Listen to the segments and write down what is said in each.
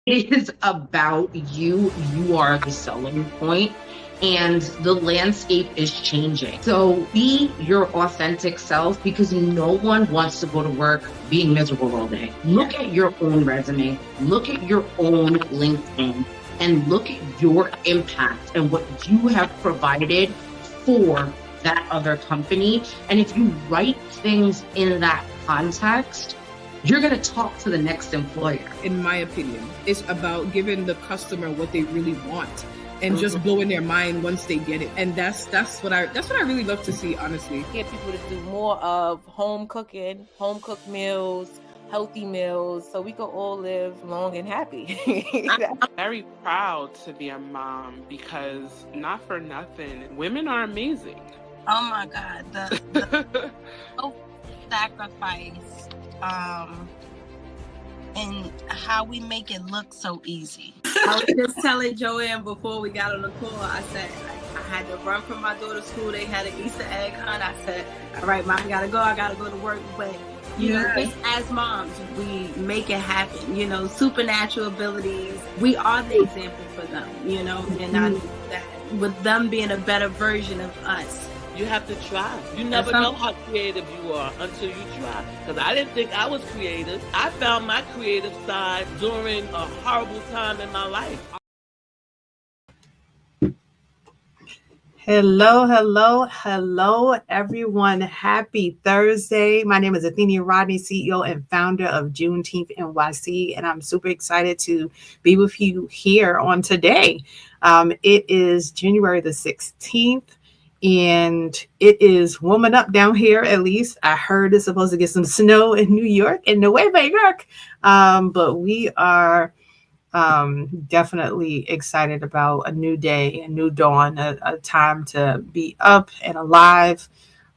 It is about you. You are the selling point, and the landscape is changing. So be your authentic self, because no one wants to go to work being miserable all day. Look at your own resume, look at your own LinkedIn, and look at your impact and what you have provided for that other company. And if you write things in that context, you're going to talk to the next employer. In my opinion, it's about giving the customer what they really want and just blowing their mind once they get it. And that's what I really love to see, honestly. Get people to do more of home cooking, home cooked meals, healthy meals, so we can all live long and happy. I'm very proud to be a mom, because not for nothing, women are amazing. Oh my God, the sacrifice. And how we make it look so easy. I was just telling Joanne before we got on the call, I said, I had to run from my daughter's school. They had an Easter egg hunt. I said, all right, Mom, I gotta go to work. But, you know, just as moms, we make it happen. You know, supernatural abilities, we are the example for them, you know, and I know that with them being a better version of us. You have to try. You never know how creative you are until you try. Because I didn't think I was creative. I found my creative side during a horrible time in my life. Hello, everyone. Happy Thursday. My name is Athenia Rodney, CEO and founder of Juneteenth NYC, and I'm super excited to be with you here on today. It is January the 16th. And it is warming up down here, at least. I heard it's supposed to get some snow in New York, in Nueva York. But we are definitely excited about a new day, a new dawn, a time to be up and alive,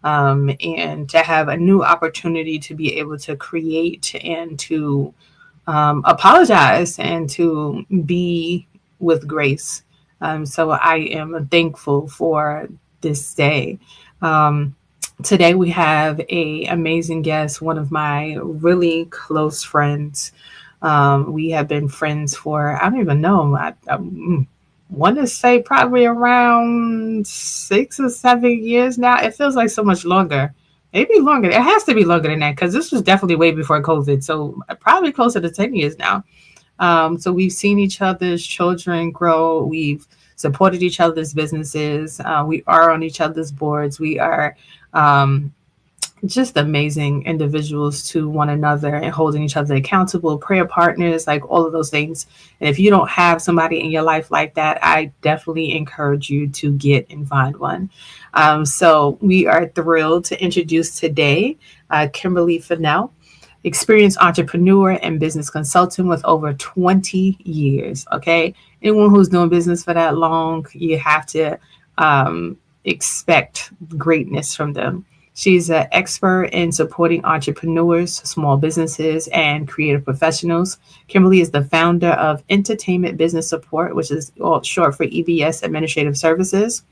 and to have a new opportunity to be able to create and to apologize and to be with grace. So I am thankful for this day. Today we have an amazing guest, one of my really close friends. We have been friends for, I don't even know, I want to say probably around 6 or 7 years now. It feels like so much longer. Maybe longer. It has to be longer than that, because this was definitely way before COVID. So probably closer to 10 years now. So we've seen each other's children grow. We've supported each other's businesses. We are on each other's boards. We are just amazing individuals to one another and holding each other accountable, prayer partners, like all of those things. And if you don't have somebody in your life like that, I definitely encourage you to get and find one. So we are thrilled to introduce today Kimberly Fennell, experienced entrepreneur and business consultant with over 20 years. Okay. Anyone who's doing business for that long, you have to expect greatness from them. She's an expert in supporting entrepreneurs, small businesses, and creative professionals. Kimberly is the founder of Entertainment Business Support, which is short for EBS Administrative Services,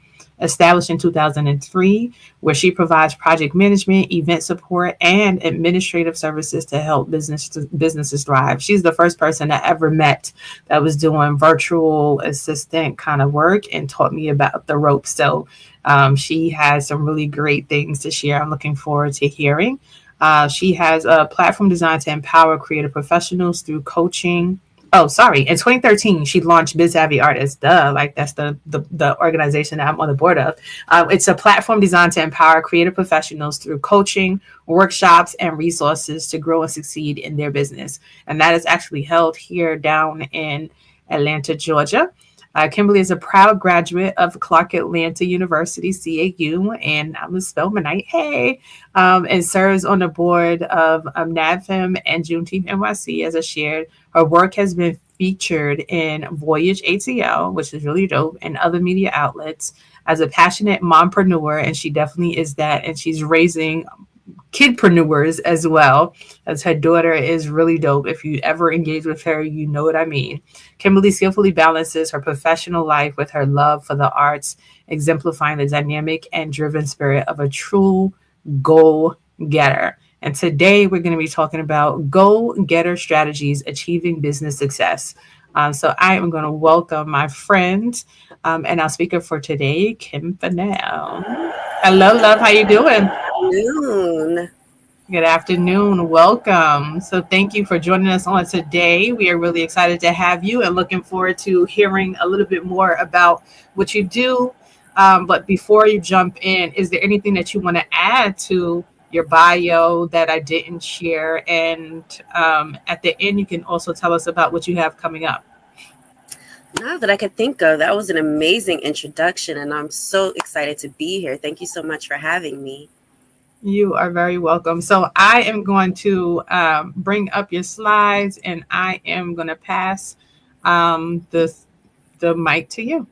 established in 2003, where she provides project management, event support, and administrative services to help businesses thrive. She's the first person I ever met that was doing virtual assistant kind of work and taught me about the ropes. So she has some really great things to share. I'm looking forward to hearing. She has a platform designed to empower creative professionals through coaching. In 2013, she launched Biz Savvy Artist. That's the organization that I'm on the board of. It's a platform designed to empower creative professionals through coaching, workshops, and resources to grow and succeed in their business. And that is actually held here down in Atlanta, Georgia. Kimberly is a proud graduate of Clark Atlanta University, CAU, and I'm going to spell my night, and serves on the board of NABFEME and Juneteenth NYC, as I shared. Her work has been featured in VoyageATL, which is really dope, and other media outlets as a passionate mompreneur, and she definitely is that, and she's raising kidpreneurs as well, as her daughter is really dope. If you ever engage with her, you know what I mean. Kimberly skillfully balances her professional life with her love for the arts, exemplifying the dynamic and driven spirit of a true goal-getter. And today we're going to be talking about goal-getter strategies, achieving business success. So I am going to welcome my friend and our speaker for today, Kim Fennell. Hello, love. How you doing? Noon. Good afternoon. Welcome. So thank you for joining us on today. We are really excited to have you and looking forward to hearing a little bit more about what you do. But before you jump in, is there anything that you want to add to your bio that I didn't share? And at the end, you can also tell us about what you have coming up. Now that I could think of, that was an amazing introduction, and I'm so excited to be here. Thank you so much for having me. You are very welcome. So I am going to bring up your slides, and I am going to pass the mic to you.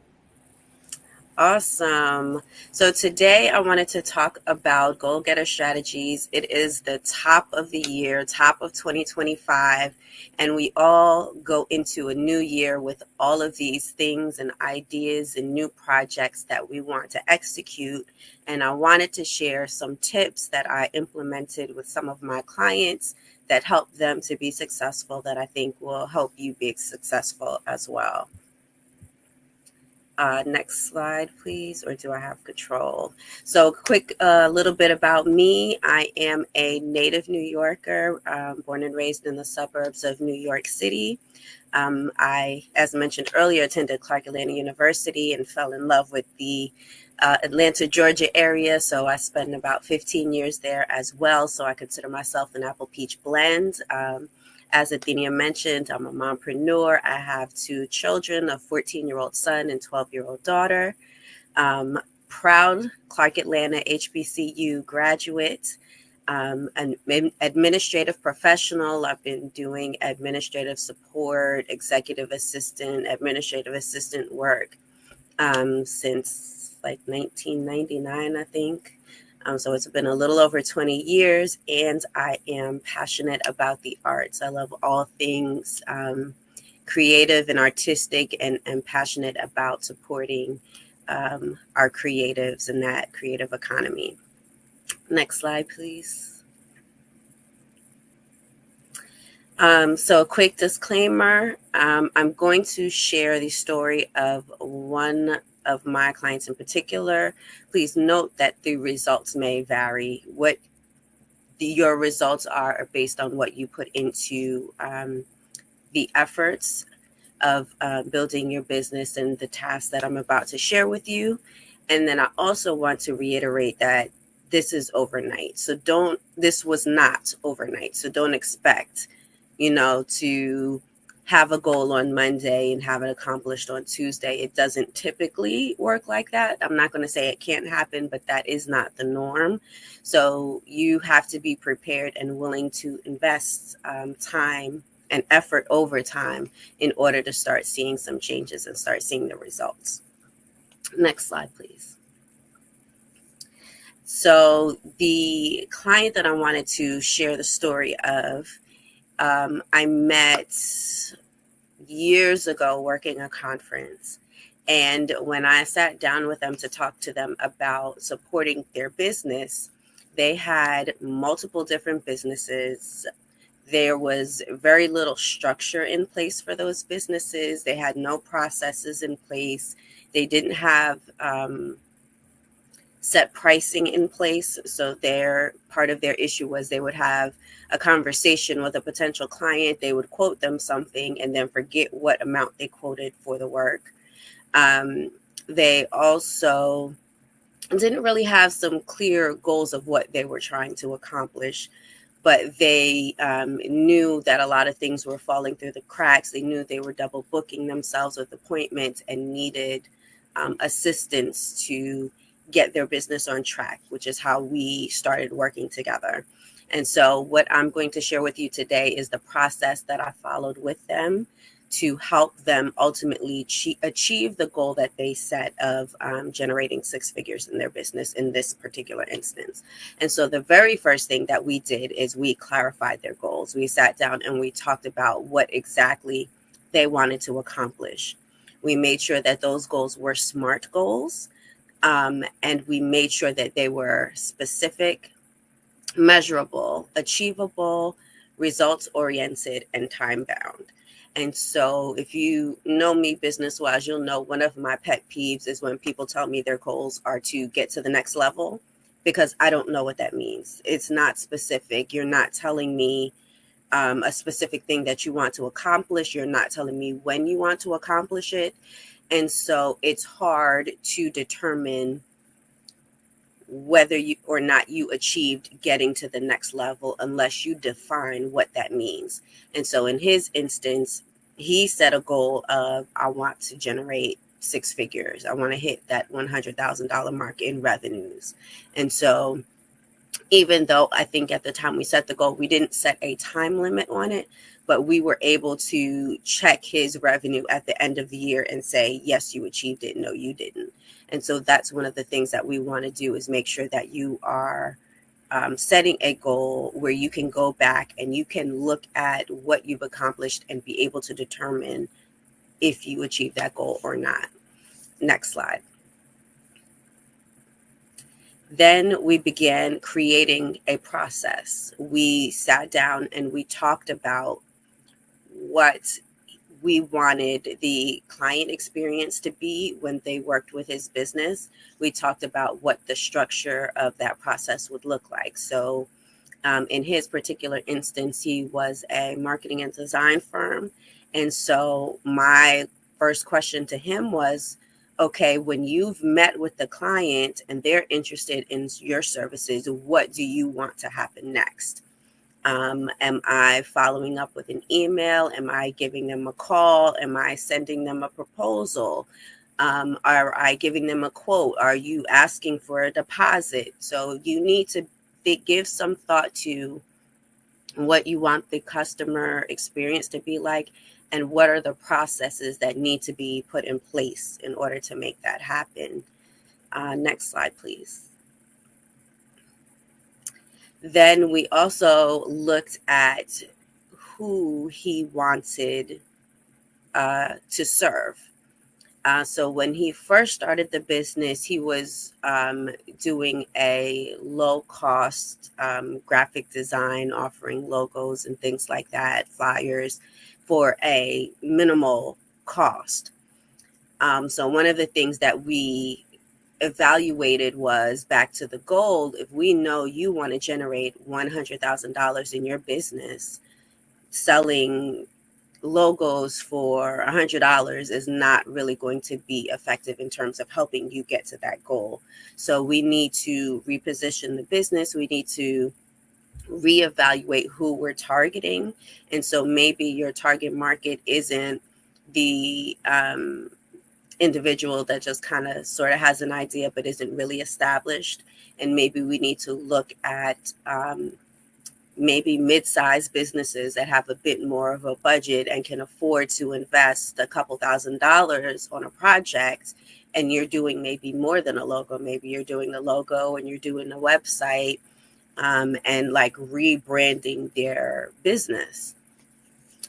Awesome. So today I wanted to talk about goal getter strategies. It is the top of the year, top of 2025, and we all go into a new year with all of these things and ideas and new projects that we want to execute. And I wanted to share some tips that I implemented with some of my clients that help them to be successful, that I think will help you be successful as well. Next slide, please, or do I have control? So quick little bit about me. I am a native New Yorker, born and raised in the suburbs of New York City. I, as mentioned earlier, attended Clark Atlanta University and fell in love with the Atlanta, Georgia area. So I spent about 15 years there as well. So I consider myself an apple peach blend. As Athenia mentioned, I'm a mompreneur. I have 2 children, a 14-year-old son and 12-year-old daughter. Proud Clark Atlanta HBCU graduate, an administrative professional. I've been doing administrative support, executive assistant, administrative assistant work since like 1999, I think. So it's been a little over 20 years, and I am passionate about the arts. I love all things creative and artistic, and passionate about supporting our creatives in that creative economy. Next slide, please. So a quick disclaimer. I'm going to share the story of one of my clients in particular. Please note that the results may vary. What your results are based on what you put into the efforts of building your business and the tasks that I'm about to share with you. And then I also want to reiterate that this is overnight. So this was not overnight. So don't expect, to have a goal on Monday and have it accomplished on Tuesday. It doesn't typically work like that. I'm not going to say it can't happen, but that is not the norm. So you have to be prepared and willing to invest time and effort over time in order to start seeing some changes and start seeing the results. Next slide, please. So the client that I wanted to share the story of, I met years ago working a conference. And when I sat down with them to talk to them about supporting their business, they had multiple different businesses. There was very little structure in place for those businesses. They had no processes in place. They didn't have set pricing in place. So part of their issue was they would have a conversation with a potential client. They would quote them something and then forget what amount they quoted for the work. They also didn't really have some clear goals of what they were trying to accomplish, but they knew that a lot of things were falling through the cracks. They knew they were double booking themselves with appointments and needed assistance to get their business on track, which is how we started working together. And so what I'm going to share with you today is the process that I followed with them to help them ultimately achieve the goal that they set of generating 6 figures in their business in this particular instance. And so the very first thing that we did is we clarified their goals. We sat down and we talked about what exactly they wanted to accomplish. We made sure that those goals were SMART goals, and we made sure that they were specific, measurable, achievable, results-oriented, and time-bound. And so if you know me business-wise, you'll know one of my pet peeves is when people tell me their goals are to get to the next level, because I don't know what that means. It's not specific. You're not telling me a specific thing that you want to accomplish. You're not telling me when you want to accomplish it. And so it's hard to determine whether you or not you achieved getting to the next level unless you define what that means. And so in his instance, he set a goal of, I want to generate 6 figures. I want to hit that $100,000 mark in revenues. And so even though I think at the time we set the goal, we didn't set a time limit on it, but we were able to check his revenue at the end of the year and say, yes, you achieved it. No, you didn't. And so that's one of the things that we want to do, is make sure that you are setting a goal where you can go back and you can look at what you've accomplished and be able to determine if you achieve that goal or not. Next slide. Then we began creating a process. We sat down and we talked about what we wanted the client experience to be when they worked with his business. We talked about what the structure of that process would look like. So in his particular instance, he was a marketing and design firm. And so my first question to him was, okay, when you've met with the client and they're interested in your services, what do you want to happen next? Am I following up with an email? Am I giving them a call? Am I sending them a proposal? Are I giving them a quote? Are you asking for a deposit? So you need to give some thought to what you want the customer experience to be like, and what are the processes that need to be put in place in order to make that happen. Next slide, please. Then we also looked at who he wanted to serve. So when he first started the business, he was doing a low-cost graphic design, offering logos and things like that, flyers, for a minimal cost. So one of the things that we evaluated was, back to the goal, if we know you want to generate $100,000 in your business, selling logos for $100 is not really going to be effective in terms of helping you get to that goal. So we need to reposition the business. We need to reevaluate who we're targeting. And so maybe your target market isn't the individual that just kind of sort of has an idea but isn't really established. And maybe we need to look at maybe mid-sized businesses that have a bit more of a budget and can afford to invest a couple $1,000s on a project. And you're doing maybe more than a logo. Maybe you're doing the logo and you're doing a website and like rebranding their business.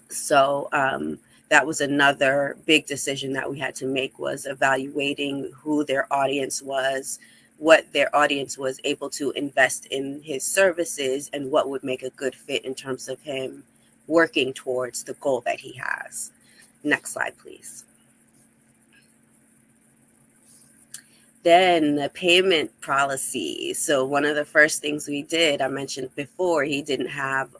So that was another big decision that we had to make, was evaluating who their audience was, what their audience was able to invest in his services, and what would make a good fit in terms of him working towards the goal that he has. Next slide, please. Then the payment policy. So one of the first things we did, I mentioned before, he didn't have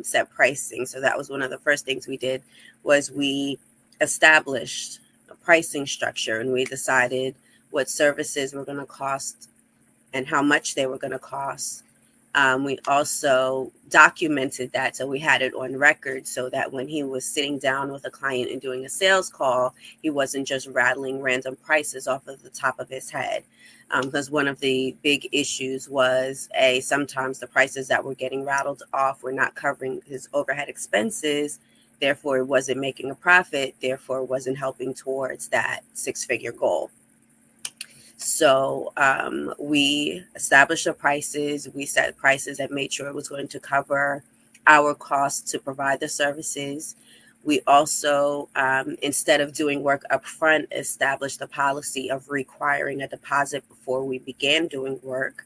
set pricing. So that was one of the first things we did, was we established a pricing structure, and we decided what services were going to cost and how much they were going to cost. We also documented that, so we had it on record, so that when he was sitting down with a client and doing a sales call, he wasn't just rattling random prices off of the top of his head. Because one of the big issues was, sometimes the prices that were getting rattled off were not covering his overhead expenses, therefore it wasn't making a profit, therefore it wasn't helping towards that 6-figure goal. So we established the prices, we set prices that made sure it was going to cover our costs to provide the services. We also, instead of doing work upfront, established the policy of requiring a deposit before we began doing work.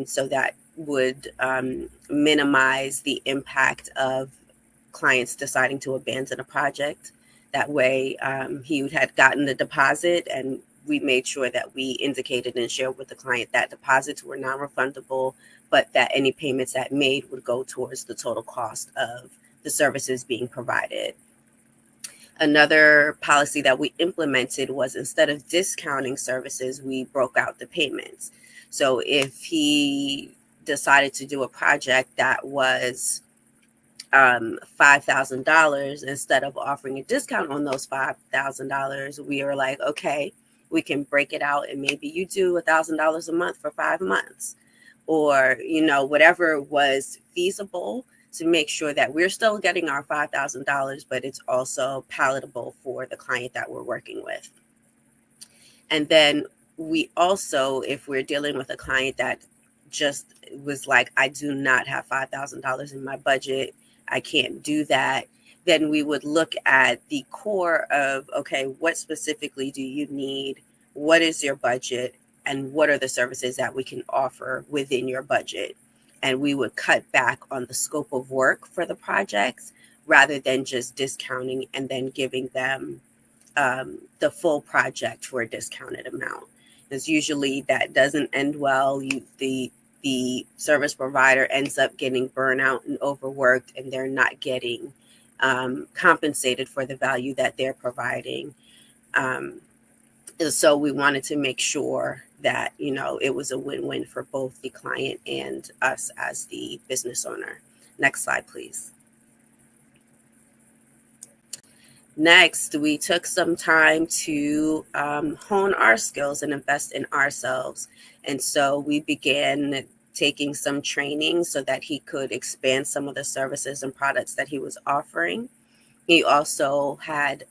So that would minimize the impact of clients deciding to abandon a project. That way, he had gotten the deposit, and we made sure that we indicated and shared with the client that deposits were non-refundable, but that any payments that made would go towards the total cost of the services being provided. Another policy that we implemented was, instead of discounting services, we broke out the payments. So if he decided to do a project that was $5,000, instead of offering a discount on those $5,000, we are like, okay, we can break it out, and maybe you do $1,000 a month for 5 months, or, you know, whatever was feasible, to make sure that we're still getting our $5,000, but it's also palatable for the client that we're working with. And then we also, if we're dealing with a client that just was like, I do not have $5,000 in my budget, I can't do that, then we would look at the core of, okay, what specifically do you need? What is your budget? And what are the services that we can offer within your budget? And we would cut back on the scope of work for the projects, rather than just discounting and then giving them the full project for a discounted amount. Because usually that doesn't end well. The service provider ends up getting burnout and overworked, and they're not getting compensated for the value that they're providing. So we wanted to make sure that, you know, it was a win-win for both the client and us as the business owner. Next slide, please. Next, we took some time to hone our skills and invest in ourselves. And so we began taking some training so that he could expand some of the services and products that he was offering. He also had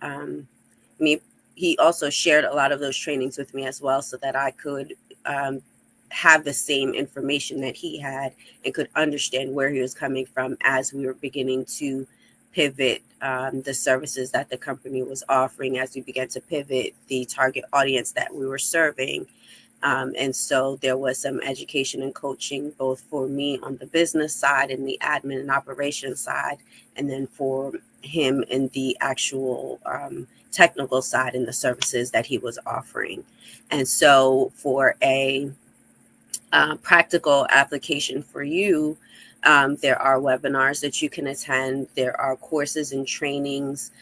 he also shared a lot of those trainings with me as well, so that I could have the same information that he had and could understand where he was coming from as we were beginning to pivot the services that the company was offering, as we began to pivot the target audience that we were serving. And so there was some education and coaching, both for me on the business side and the admin and operations side, and then for him in the actual technical side and the services that he was offering. And so for a practical application for you, there are webinars that you can attend. There are courses and trainings.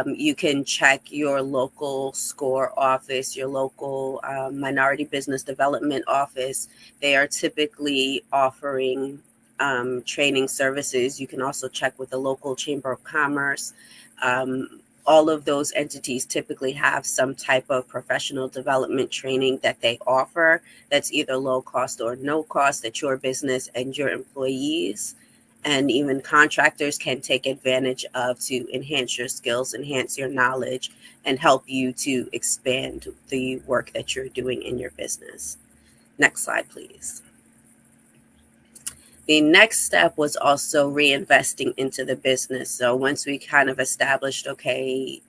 You can check your local SCORE office, your local minority business development office. They are typically offering training services. You can also check with the local Chamber of Commerce. All of those entities typically have some type of professional development training that they offer that's either low cost or no cost, that your business and your employees and even contractors can take advantage of, to enhance your skills, enhance your knowledge, and help you to expand the work that you're doing in your business. Next slide, please. The next step was also reinvesting into the business. So once we kind of established, okay,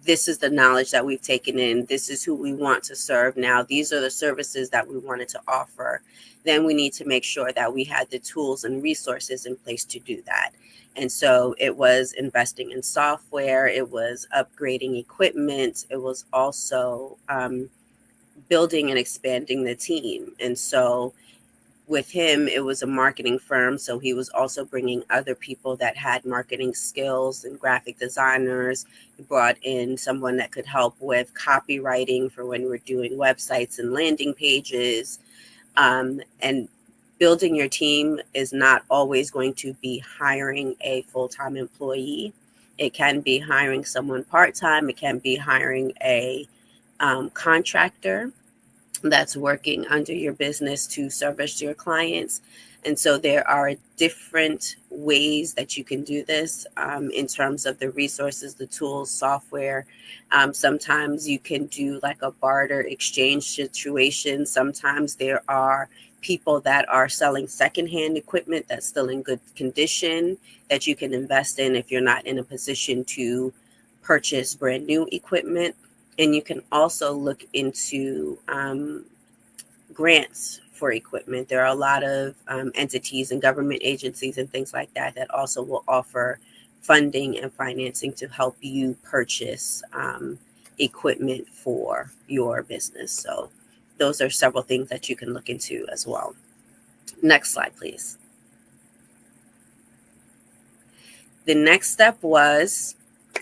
this is the knowledge that we've taken in, this is who we want to serve now, these are the services that we wanted to offer, then we need to make sure that we had the tools and resources in place to do that. And so it was investing in software, it was upgrading equipment, it was also building and expanding the team. And so with him, it was a marketing firm. So he was also bringing other people that had marketing skills and graphic designers. He brought in someone that could help with copywriting for when we're doing websites and landing pages. And building your team is not always going to be hiring a full-time employee. It can be hiring someone part-time. It can be hiring a contractor that's working under your business to service your clients. And so there are different ways that you can do this in terms of the resources, the tools, software. Sometimes you can do like a barter exchange situation. Sometimes there are people that are selling secondhand equipment that's still in good condition that you can invest in if you're not in a position to purchase brand new equipment. And you can also look into grants for equipment. There are a lot of entities and government agencies and things like that that also will offer funding and financing to help you purchase equipment for your business. So those are several things that you can look into as well. Next slide, please. The next step was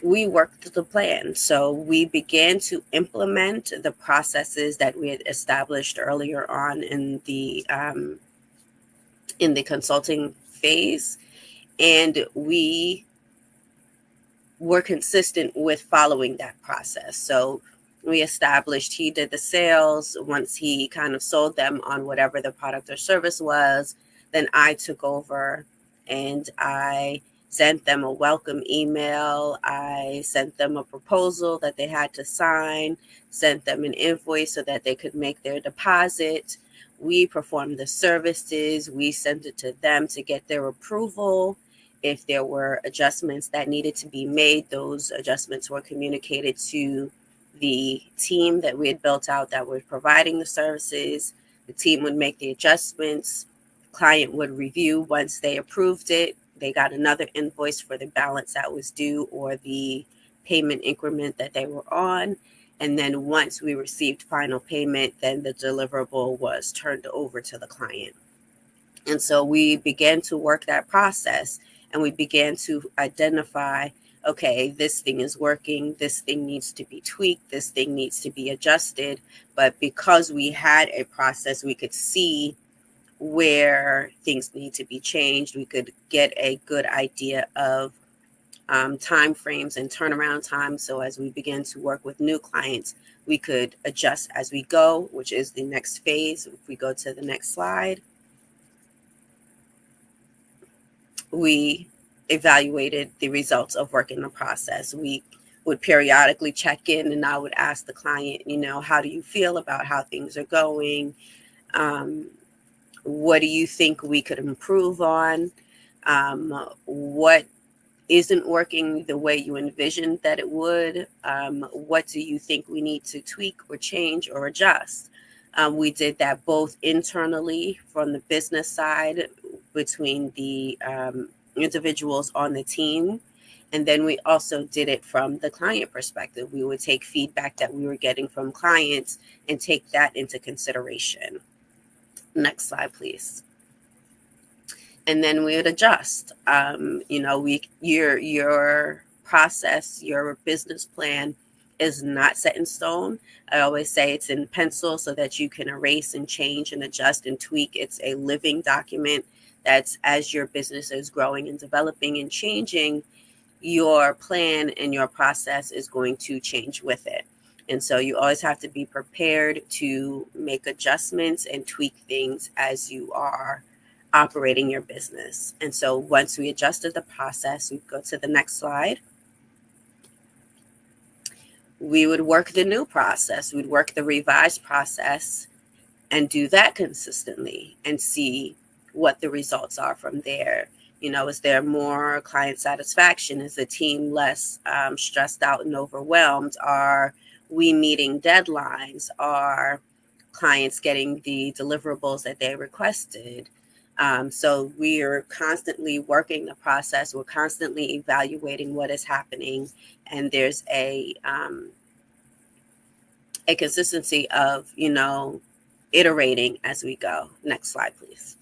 we worked the plan. So we began to implement the processes that we had established earlier on in the consulting phase, and we were consistent with following that process. So we established, he did the sales. Once he kind of sold them on whatever the product or service was, then I took over and I sent them a welcome email. I sent them a proposal that they had to sign, sent them an invoice so that they could make their deposit. We performed the services. We sent it to them to get their approval. If there were adjustments that needed to be made, those adjustments were communicated to the team that we had built out that was providing the services. The team would make the adjustments. Client would review. Once they approved it, they got another invoice for the balance that was due or the payment increment that they were on. And then once we received final payment, then the deliverable was turned over to the client. And so we began to work that process, and we began to identify, okay, this thing is working, this thing needs to be tweaked, this thing needs to be adjusted. But because we had a process, we could see where things need to be changed. We could get a good idea of time frames and turnaround time. So as we begin to work with new clients, we could adjust as we go, which is the next phase. If we go to the next slide, we evaluated the results of working the process. We would periodically check in, and I would ask the client, how do you feel about how things are going? What do you think we could improve on? What isn't working the way you envisioned that it would? What do you think we need to tweak or change or adjust? We did that both internally from the business side between the individuals on the team. And then we also did it from the client perspective. We would take feedback that we were getting from clients and take that into consideration. Next slide, please. And then we would adjust. Your process, your business plan is not set in stone. I always say it's in pencil so that you can erase and change and adjust and tweak. It's a living document that's, as your business is growing and developing and changing, your plan and your process is going to change with it. And so you always have to be prepared to make adjustments and tweak things as you are operating your business. And so once we adjusted the process, we go to the next slide. We would work the new process. We'd work the revised process and do that consistently and see what the results are from there. Is there more client satisfaction? Is the team less stressed out and overwhelmed? Are we meeting deadlines? Are clients getting the deliverables that they requested? So we are constantly working the process. We're constantly evaluating what is happening. And there's a consistency of, iterating as we go. Next slide, please.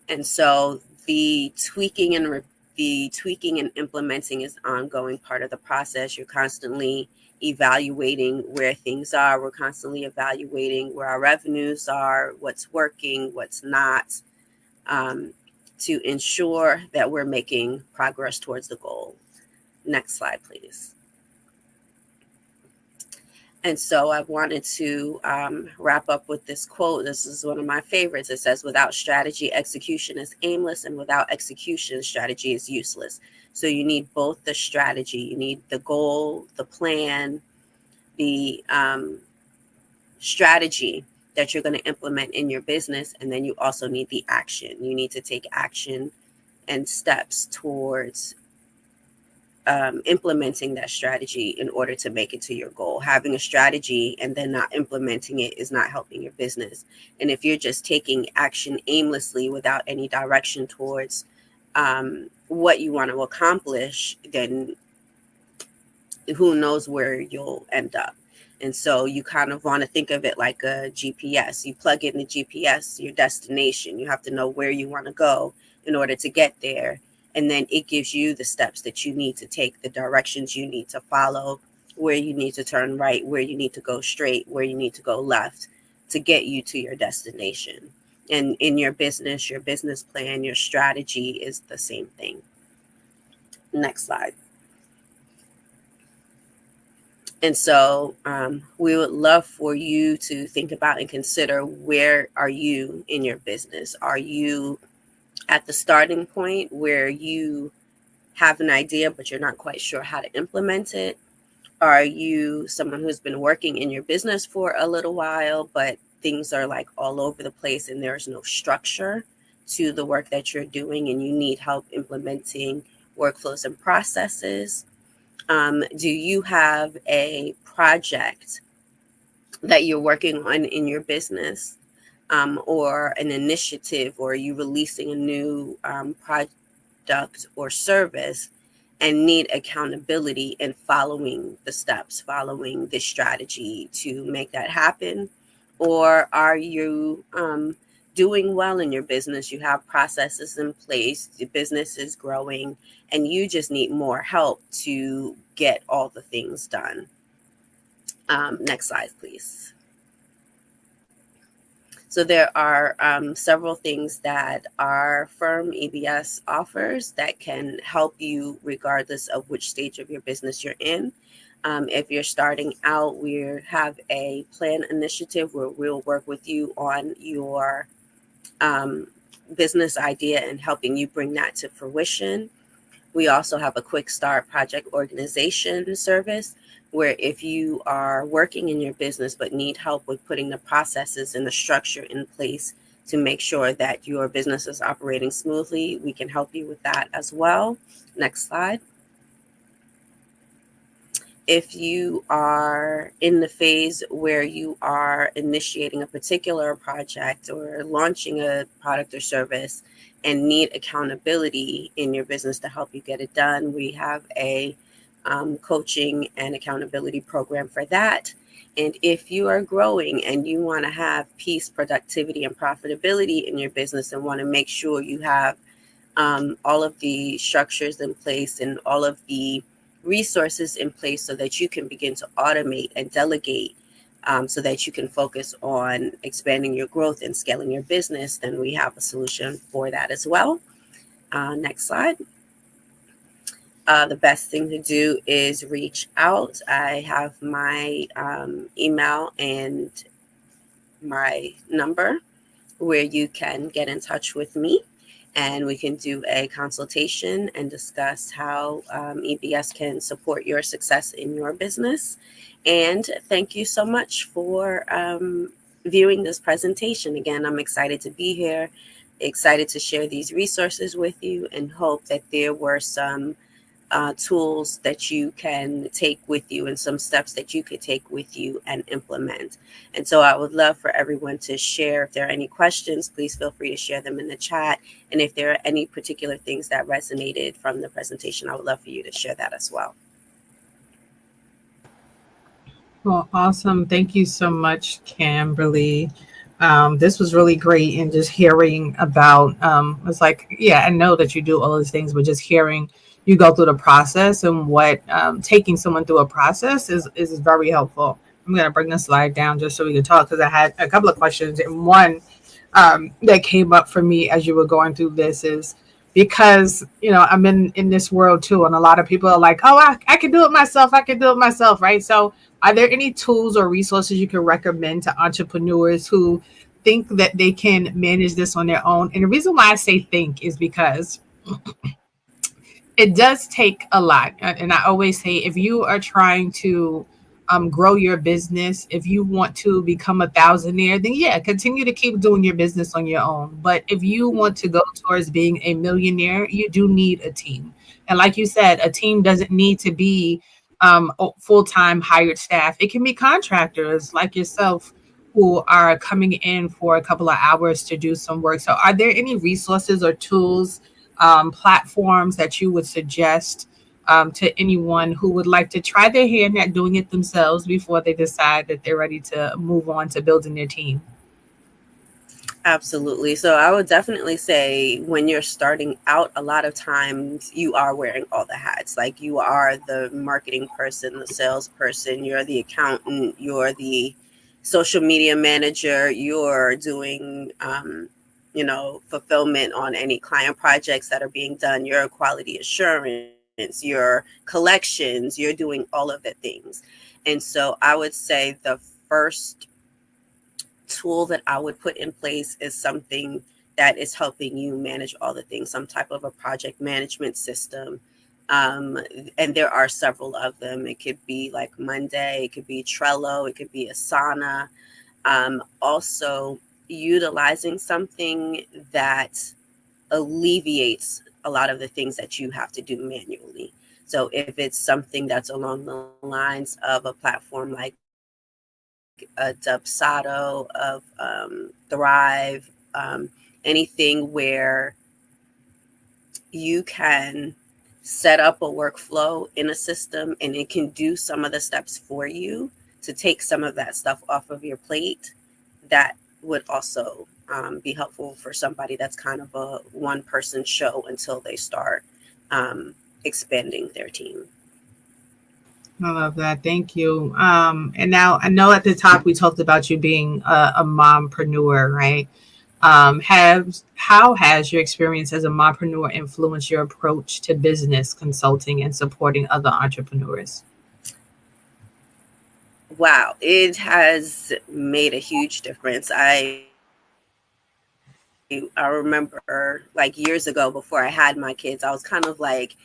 And so the tweaking and implementing is an ongoing part of the process. You're constantly evaluating where things are. We're constantly evaluating where our revenues are, what's working, what's not, to ensure that we're making progress towards the goal. Next slide, please. And so I wanted to wrap up with this quote. This is one of my favorites. It says, without strategy, execution is aimless, and without execution, strategy is useless. So you need both the strategy, you need the goal, the plan, the strategy that you're going to implement in your business. And then you also need the action. You need to take action and steps towards implementing that strategy in order to make it to your goal. Having a strategy and then not implementing it is not helping your business. And if you're just taking action aimlessly without any direction towards what you want to accomplish, then who knows where you'll end up. And so you kind of want to think of it like a GPS. You plug in the GPS, your destination. You have to know where you want to go in order to get there. And then it gives you the steps that you need to take, the directions you need to follow, where you need to turn right, where you need to go straight, where you need to go left to get you to your destination. And in your business plan, your strategy is the same thing. Next slide. And so we would love for you to think about and consider, where are you in your business? Are you at the starting point where you have an idea, but you're not quite sure how to implement it? Are you someone who's been working in your business for a little while, but things are like all over the place and there's no structure to the work that you're doing and you need help implementing workflows and processes? Do you have a project that you're working on in your business, or an initiative, or are you releasing a new product or service and need accountability in following the steps, following the strategy to make that happen? Or are you doing well in your business? You have processes in place, the business is growing, and you just need more help to get all the things done. Next slide, please. So there are several things that our firm EBS offers that can help you regardless of which stage of your business you're in. If you're starting out, we have a plan initiative where we'll work with you on your business idea and helping you bring that to fruition. We also have a quick start project organization service where if you are working in your business but need help with putting the processes and the structure in place to make sure that your business is operating smoothly, we can help you with that as well. Next slide. If you are in the phase where you are initiating a particular project or launching a product or service and need accountability in your business to help you get it done, we have a coaching and accountability program for that. And if you are growing and you want to have peace, productivity, and profitability in your business and want to make sure you have all of the structures in place and all of the resources in place so that you can begin to automate and delegate so that you can focus on expanding your growth and scaling your business, then we have a solution for that as well. Next slide. The best thing to do is reach out. I have my email and my number where you can get in touch with me and we can do a consultation and discuss how EBS can support your success in your business. And thank you so much for viewing this presentation. Again, I'm excited to be here, excited to share these resources with you, and hope that there were some tools that you can take with you and some steps that you could take with you and implement. And so I would love for everyone to share. If there are any questions, please feel free to share them in the chat. And if there are any particular things that resonated from the presentation, I would love for you to share that as well. Well, awesome. Thank you so much, Kimberly. This was really great. And just hearing about, it's like, yeah, I know that you do all those things, but just hearing you go through the process and what taking someone through a process is very helpful. I'm going to bring the slide down just so we can talk, because I had a couple of questions. And one that came up for me as you were going through this is because, you know, I'm in this world too. And a lot of people are like, oh, I can do it myself. I can do it myself. Right. So are there any tools or resources you can recommend to entrepreneurs who think that they can manage this on their own? And the reason why I say think is because it does take a lot. And I always say, if you are trying to grow your business, if you want to become a thousandaire, then yeah, continue to keep doing your business on your own. But if you want to go towards being a millionaire, you do need a team. And like you said, a team doesn't need to be full-time hired staff. It can be contractors like yourself who are coming in for a couple of hours to do some work. So are there any resources or tools platforms that you would suggest to anyone who would like to try their hand at doing it themselves before they decide that they're ready to move on to building their team? Absolutely. So I would definitely say when you're starting out, a lot of times you are wearing all the hats. Like you are the marketing person, the salesperson, you're the accountant, you're the social media manager, you're doing, fulfillment on any client projects that are being done, your quality assurance, your collections, you're doing all of the things. And so I would say the first tool that I would put in place is something that is helping you manage all the things, some type of a project management system. And there are several of them. It could be like Monday, it could be Trello, it could be Asana. Also, utilizing something that alleviates a lot of the things that you have to do manually. So if it's something that's along the lines of a platform like a Dubsado, of Thrive, anything where you can set up a workflow in a system and it can do some of the steps for you to take some of that stuff off of your plate, that would also be helpful for somebody that's kind of a one-person show until they start expanding their team. I love that. Thank you. And now I know at the top we talked about you being a mompreneur, right? How has your experience as a mompreneur influenced your approach to business consulting and supporting other entrepreneurs? Wow, it has made a huge difference. I remember like years ago before I had my kids, I was kind of like,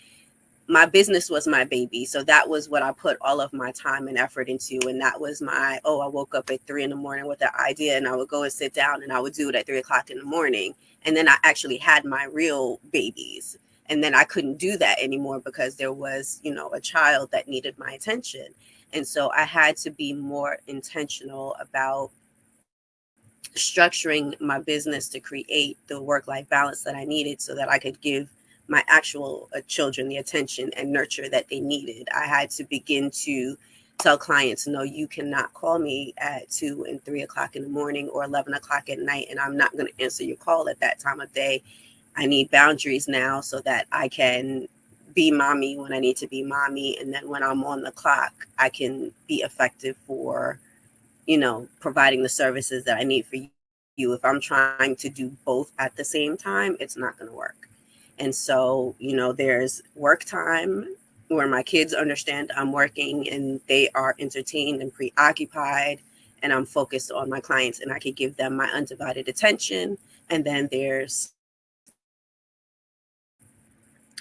my business was my baby. So that was what I put all of my time and effort into. And that was I woke up at 3 a.m. with an idea and I would go and sit down and I would do it at 3 o'clock in the morning. And then I actually had my real babies. And then I couldn't do that anymore because there was, a child that needed my attention. And so I had to be more intentional about structuring my business to create the work-life balance that I needed so that I could give my actual children the attention and nurture that they needed. I had to begin to tell clients, no, you cannot call me at 2 and 3 o'clock in the morning or 11 o'clock at night, and I'm not going to answer your call at that time of day. I need boundaries now so that I can be mommy when I need to be mommy. And then when I'm on the clock, I can be effective for, providing the services that I need for you. If I'm trying to do both at the same time, it's not going to work. And so, there's work time where my kids understand I'm working and they are entertained and preoccupied and I'm focused on my clients and I can give them my undivided attention. And then there's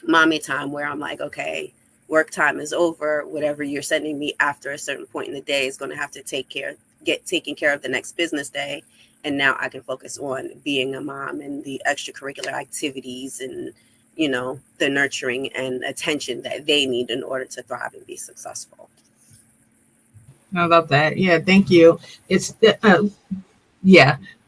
mommy time where I'm like, okay, work time is over. Whatever you're sending me after a certain point in the day is going to have to get taken care of the next business day. And now I can focus on being a mom and the extracurricular activities and, the nurturing and attention that they need in order to thrive and be successful. I love that. Yeah, thank you. It's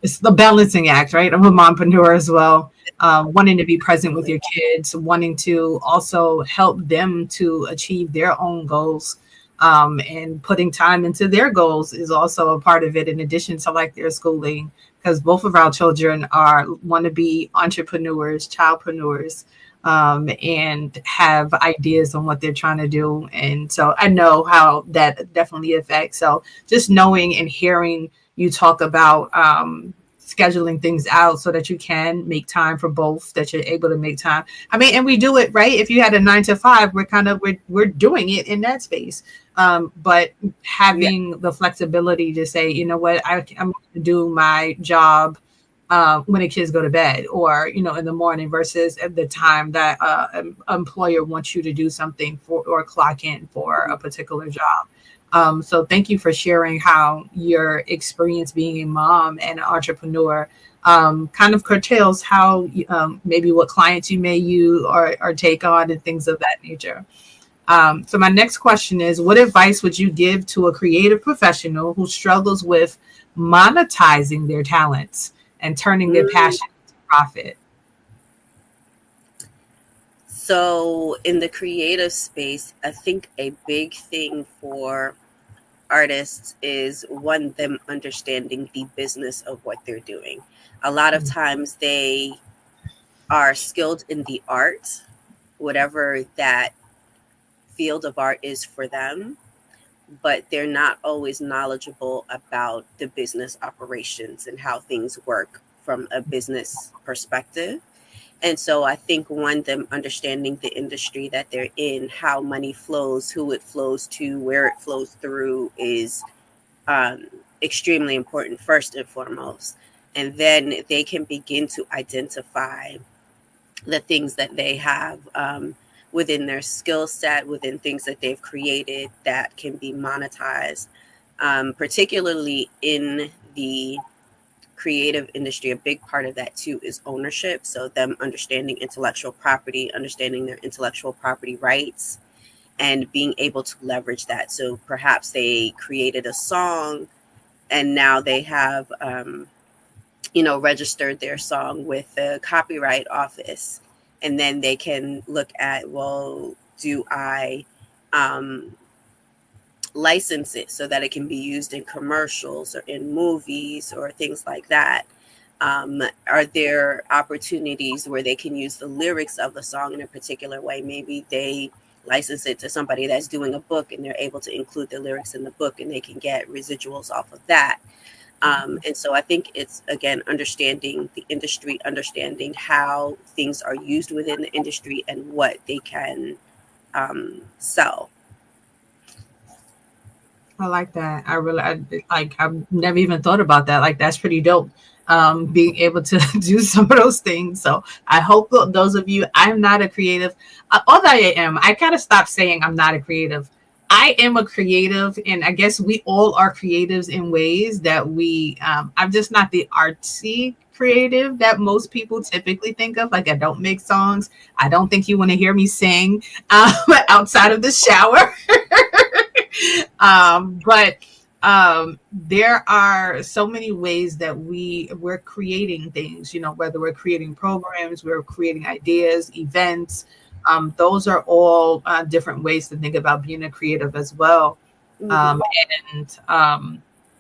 it's the balancing act, right? I'm a mompreneur as well. Wanting to be present with your kids, wanting to also help them to achieve their own goals. And putting time into their goals is also a part of it, in addition to like their schooling, because both of our children want to be entrepreneurs, childpreneurs, and have ideas on what they're trying to do. And so I know how that definitely affects. So just knowing and hearing you talk about scheduling things out so that you can make time for both, that you're able to make time. I mean, and we do it, right? If you had a 9 to 5, we're doing it in that space. But having the flexibility to say, you know what, I'm going to do my job when the kids go to bed or, in the morning versus at the time that an employer wants you to do something for or clock in for a particular job. So thank you for sharing how your experience being a mom and an entrepreneur kind of curtails how maybe what clients you may use or take on and things of that nature. So my next question is, what advice would you give to a creative professional who struggles with monetizing their talents and turning their passion into profit? So in the creative space, I think a big thing for artists is one, them understanding the business of what they're doing. A lot of times they are skilled in the art, whatever that field of art is for them, but they're not always knowledgeable about the business operations and how things work from a business perspective. And so I think one, them understanding the industry that they're in, how money flows, who it flows to, where it flows through is extremely important, first and foremost. And then they can begin to identify the things that they have within their skill set, within things that they've created that can be monetized, particularly in the creative industry. A big part of that too is ownership. So them understanding intellectual property, understanding their intellectual property rights, and being able to leverage that. So perhaps they created a song and now they have registered their song with the copyright office, and then they can look at, well, do I license it so that it can be used in commercials or in movies or things like that? Are there opportunities where they can use the lyrics of the song in a particular way? Maybe they license it to somebody that's doing a book and they're able to include the lyrics in the book and they can get residuals off of that. And so I think it's, again, understanding the industry, understanding how things are used within the industry and what they can sell. I like that. I've never even thought about that. Like, that's pretty dope. Being able to do some of those things. So I hope those of you, I'm not a creative, although I am, I kind of stopped saying I'm not a creative. I am a creative, and I guess we all are creatives in ways that I'm just not the artsy creative that most people typically think of. Like, I don't make songs. I don't think you want to hear me sing outside of the shower. But there are so many ways that we're creating things, whether we're creating programs, we're creating ideas, events. Those are all different ways to think about being a creative as well.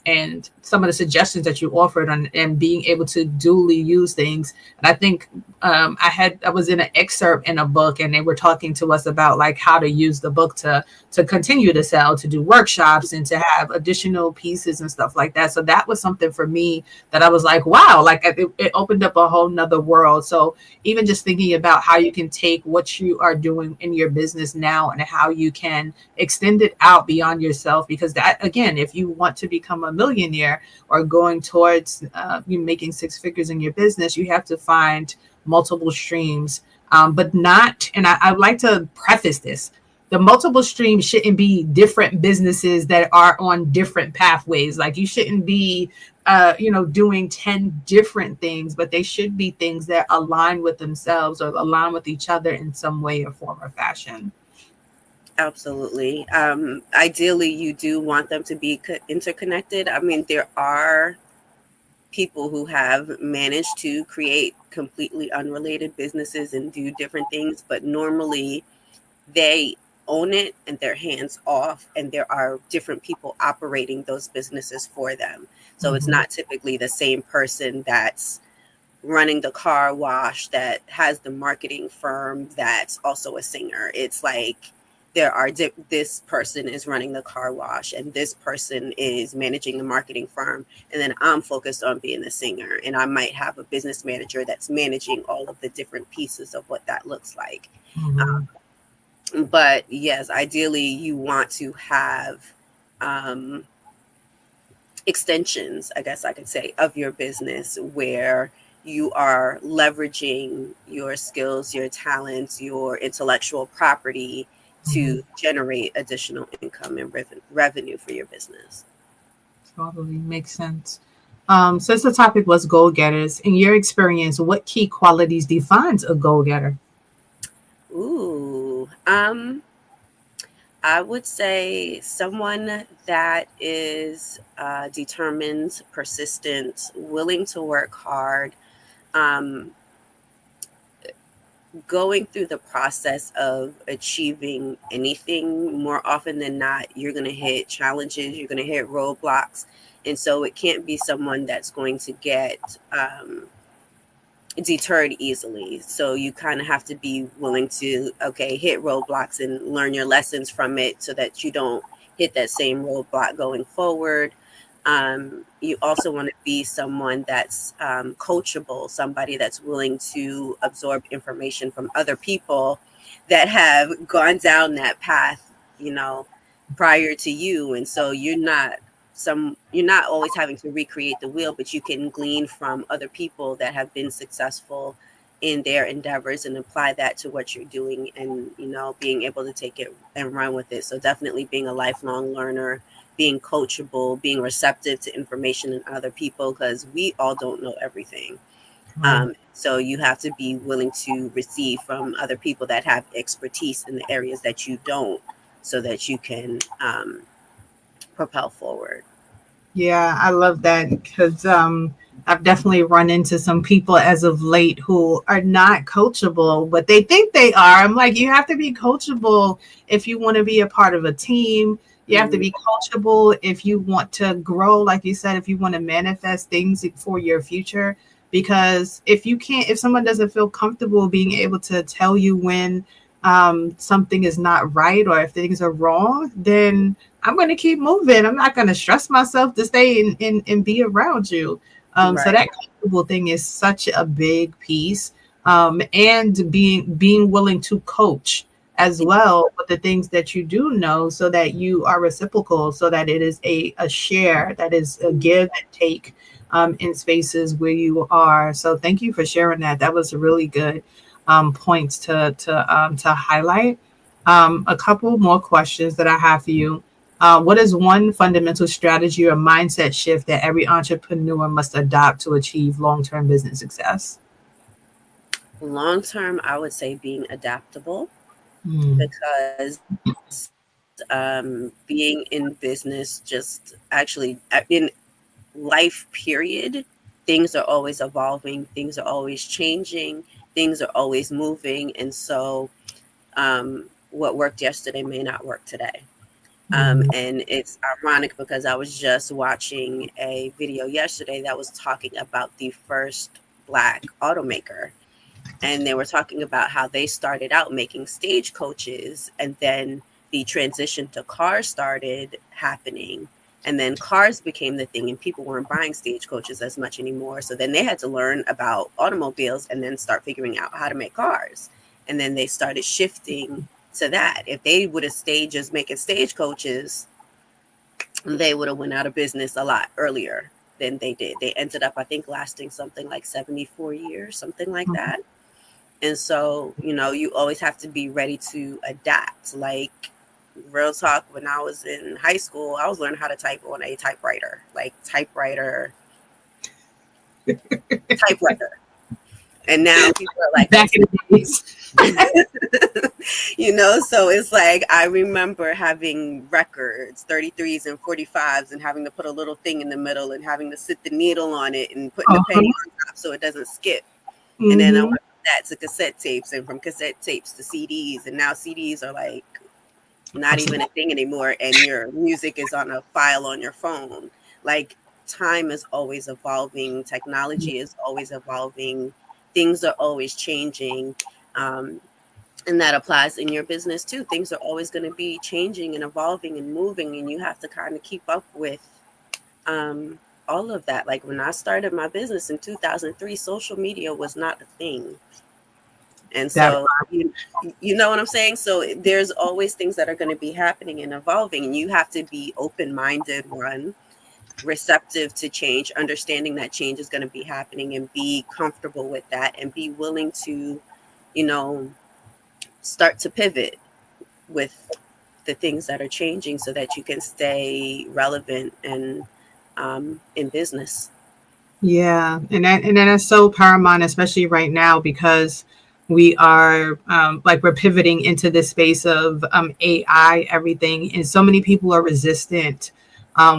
And some of the suggestions that you offered and being able to duly use things. And I think I was in an excerpt in a book, and they were talking to us about like how to use the book to continue to sell, to do workshops, and to have additional pieces and stuff like that. So that was something for me that I was like, wow, like it opened up a whole nother world. So even just thinking about how you can take what you are doing in your business now and how you can extend it out beyond yourself, because that, again, if you want to become a millionaire or going towards you making six figures in your business, you have to find multiple streams, but not, and I would like to preface this, the multiple streams shouldn't be different businesses that are on different pathways. Like, you shouldn't be doing 10 different things, but they should be things that align with themselves or align with each other in some way or form or fashion. Absolutely. Ideally, you do want them to be interconnected. I mean, there are people who have managed to create completely unrelated businesses and do different things, but normally they own it and they're hands off, and there are different people operating those businesses for them. So it's not typically the same person that's running the car wash that has the marketing firm that's also a singer. It's like there are this person is running the car wash and this person is managing the marketing firm, and then I'm focused on being the singer, and I might have a business manager that's managing all of the different pieces of what that looks like. But yes, ideally you want to have extensions, I guess I could say, of your business where you are leveraging your skills, your talents, your intellectual property to generate additional income and revenue for your business. Totally makes sense. Since the topic was goal-getters, in your experience, what key qualities defines a goal-getter? Ooh, I would say someone that is determined, persistent, willing to work hard, going through the process of achieving anything, more often than not, you're going to hit challenges, you're going to hit roadblocks. And so it can't be someone that's going to get deterred easily. So you kind of have to be willing to, okay, hit roadblocks and learn your lessons from it so that you don't hit that same roadblock going forward. You also want to be someone that's coachable, somebody that's willing to absorb information from other people that have gone down that path, you know, prior to you. And so you're not always having to recreate the wheel, but you can glean from other people that have been successful in their endeavors and apply that to what you're doing, and, you know, being able to take it and run with it. So definitely being a lifelong learner, being coachable, being receptive to information and other people, because we all don't know everything. So you have to be willing to receive from other people that have expertise in the areas that you don't, so that you can propel forward. Yeah, I love that, because I've definitely run into some people as of late who are not coachable, but they think they are. I'm like, you have to be coachable if you want to be a part of a team. You have to be coachable if you want to grow, like you said, if you want to manifest things for your future. Because if someone doesn't feel comfortable being able to tell you when something is not right or if things are wrong, then I'm going to keep moving. I'm not going to stress myself to stay and be around you. So that comfortable thing is such a big piece. And being willing to coach as well with the things that you do know, so that you are reciprocal, so that it is a share, that is a give and take in spaces where you are. So thank you for sharing that. That was a really good points to highlight. A couple more questions that I have for you. What is one fundamental strategy or mindset shift that every entrepreneur must adopt to achieve long-term business success? Long-term, I would say being adaptable, because being in business, just actually in life period, things are always evolving, things are always changing, things are always moving. And so what worked yesterday may not work today. And it's ironic because I was just watching a video yesterday that was talking about the first Black automaker. And they were talking about how they started out making stagecoaches, and then the transition to cars started happening. And then cars became the thing, and people weren't buying stagecoaches as much anymore. So then they had to learn about automobiles and then start figuring out how to make cars. And then they started shifting to that. If they would have stayed just making stagecoaches, they would have went out of business a lot earlier than they did. They ended up, I think, lasting something like 74 years, something like that. And so, you know, you always have to be ready to adapt. Like, real talk, when I was in high school, I was learning how to type on a typewriter. And now people are like, back in the days. You know, so it's like, I remember having records, 33s and 45s, and having to put a little thing in the middle and having to sit the needle on it and putting the penny on top so it doesn't skip. And then I went from that to cassette tapes, and from cassette tapes to CDs. And now CDs are like not even a thing anymore, and your music is on a file on your phone. Like, time is always evolving, technology is always evolving, things are always changing, and that applies in your business too. Things are always going to be changing and evolving and moving, and you have to kind of keep up with all of that. Like, when I started my business in 2003, social media was not a thing. And so, you know what I'm saying? So there's always things that are going to be happening and evolving, and you have to be open-minded, receptive to change, understanding that change is going to be happening, and be comfortable with that, and be willing to, you know, start to pivot with the things that are changing so that you can stay relevant and in business. Yeah, and that is so paramount, especially right now, because we are we're pivoting into this space of AI, everything, and so many people are resistant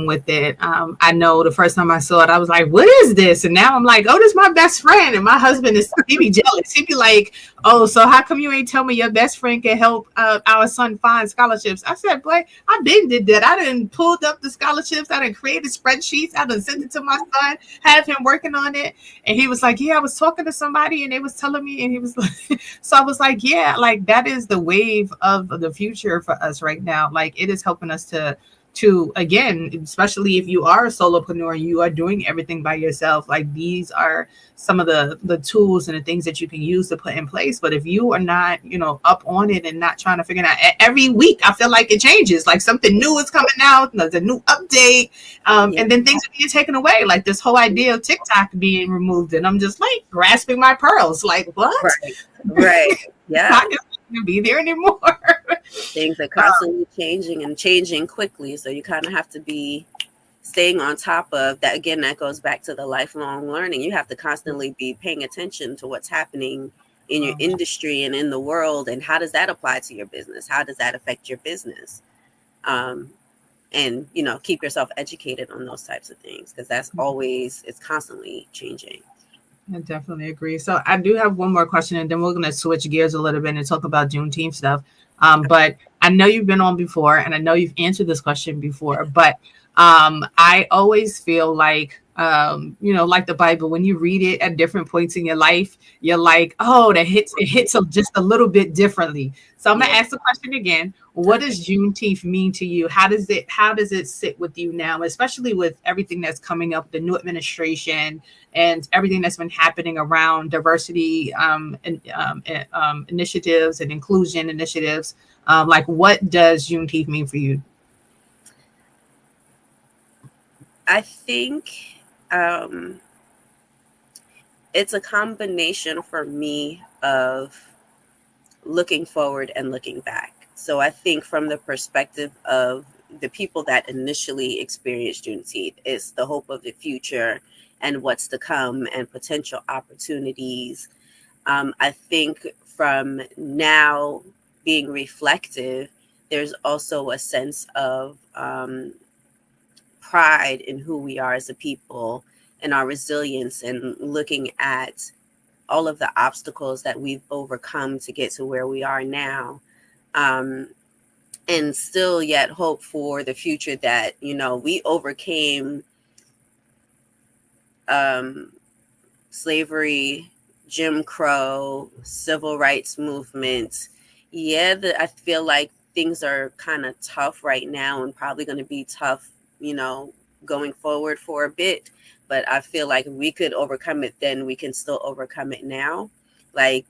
with it. I know the first time I saw it, I was like, what is this? And now I'm like, oh, this is my best friend. And my husband he be jealous. He'd be like, oh, so how come you ain't tell me your best friend can help our son find scholarships? I said, boy, I been did that. I done pulled up the scholarships. I done created spreadsheets. I done sent it to my son, have him working on it. And he was like, yeah, I was talking to somebody and they was telling me, and he was like, so I was like, yeah, like that is the wave of the future for us right now. Like it is helping us to again, especially if you are a solopreneur and you are doing everything by yourself, like these are some of the tools and the things that you can use to put in place. But if you are not, up on it and not trying to figure it out, every week I feel like it changes, like something new is coming out, there's a new update, and then things are being taken away, like this whole idea of TikTok being removed, and I'm just like grasping my pearls, like what? Right. Yeah. Not going to be there anymore. Things are constantly changing and changing quickly, so you kind of have to be staying on top of that. Again, that goes back to the lifelong learning. You have to constantly be paying attention to what's happening in your industry and in the world, and how does that apply to your business? How does that affect your business? And keep yourself educated on those types of things, because that's always, it's constantly changing. I definitely agree. So I do have one more question, and then we're going to switch gears a little bit and talk about Juneteenth stuff. But I know you've been on before, and I know you've answered this question before, but I always feel like, like the Bible, when you read it at different points in your life, you're like, oh, it hits just a little bit differently. So I'm going to ask the question again. What does Juneteenth mean to you? How does it sit with you now, especially with everything that's coming up, the new administration and everything that's been happening around diversity initiatives and inclusion initiatives? Like, what does Juneteenth mean for you? I think it's a combination for me of looking forward and looking back. So I think from the perspective of the people that initially experienced Juneteenth, it's the hope of the future and what's to come and potential opportunities. I think from now being reflective, there's also a sense of pride in who we are as a people and our resilience, and looking at all of the obstacles that we've overcome to get to where we are now. And still yet hope for the future that, we overcame slavery, Jim Crow, civil rights movement. Yeah, I feel like things are kind of tough right now, and probably going to be tough, going forward for a bit. But I feel like if we could overcome it then, we can still overcome it now. Like,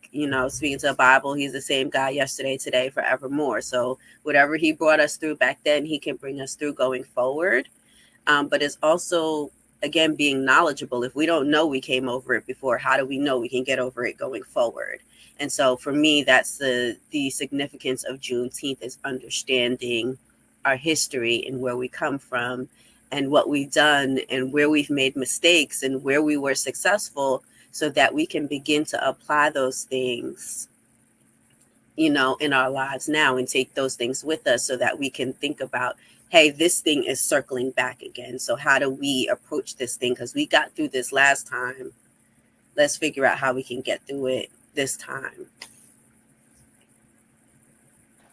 speaking to the Bible, he's the same God yesterday, today, forevermore. So whatever he brought us through back then, he can bring us through going forward. But it's also, again, being knowledgeable. If we don't know we came over it before, how do we know we can get over it going forward? And so for me, that's the significance of Juneteenth, is understanding our history and where we come from and what we've done and where we've made mistakes and where we were successful, so that we can begin to apply those things, in our lives now, and take those things with us, so that we can think about, hey, this thing is circling back again. So how do we approach this thing? Because we got through this last time. Let's figure out how we can get through it this time.